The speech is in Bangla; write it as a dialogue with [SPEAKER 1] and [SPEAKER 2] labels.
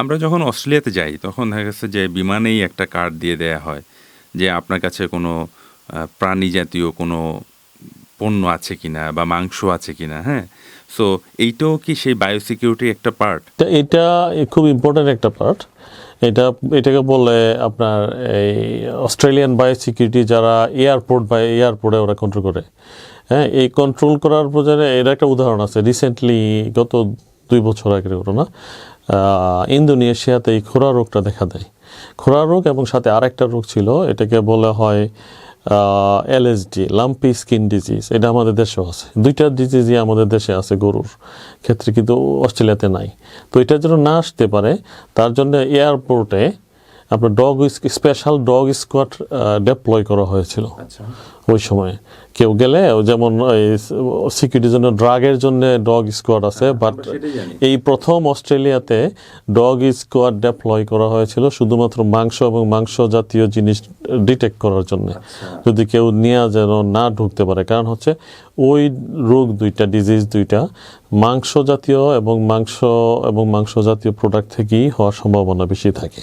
[SPEAKER 1] আমরা যখন অস্ট্রেলিয়াতে যাই তখন দেখা গেছে যে বিমানেই একটা কার্ড দিয়ে দেয়া হয় যে আপনার কাছে কোনো প্রাণী জাতীয় কোনো পণ্য আছে কিনা বা মাংস আছে কিনা, হ্যাঁ? সো এইটাও কি সেই বায়োসিকিউরিটির একটা পার্ট?
[SPEAKER 2] এটা খুব ইম্পর্ট্যান্ট একটা পার্ট। এটাকে বলে আপনার এই অস্ট্রেলিয়ান বায়োসিকিউরিটি, যারা এয়ারপোর্টে ওরা কন্ট্রোল করে। হ্যাঁ, এই কন্ট্রোল করার পর্যায়ে এর একটা উদাহরণ আছে। রিসেন্টলি গত 2 বছর আগের ঘটনা, ইন্দোনেশিয়াতে এই খোরা রোগটা দেখা দেয়। খোরা রোগ এবং সাথে আরেকটা রোগ ছিল, এটাকে বলা হয় এলএসডি, লাম্পি স্কিন ডিজিজ। এটা আমাদের দেশেও আছে। 2টা ডিজিজই আমাদের দেশে আছে গরুর ক্ষেত্রে, কিন্তু অস্ট্রেলিয়াতে নাই। তো এটা যেন না আসতে পারে তার জন্য এয়ারপোর্টে আপনার স্পেশাল ডগ স্কোয়াড ডেপ্লয় করা হয়েছিল। ওই সময় কেউ গেলে, যেমন সিকিউরিটির জন্য ড্রাগের জন্য ডগ স্কোয়াড আছে, বাট এই প্রথম অস্ট্রেলিয়াতে ডগ স্কোয়াড ডেপ্লয় করা হয়েছিল শুধুমাত্র মাংস এবং মাংস জাতীয় জিনিস ডিটেক্ট করার জন্য, যদি কেউ নিয়ে যেন না ঢুকতে পারে। কারণ হচ্ছে ওই রোগ ডিজিজ দুইটা মাংস জাতীয় এবং মাংস জাতীয় প্রোডাক্ট থেকেই হওয়ার সম্ভাবনা বেশি থাকে।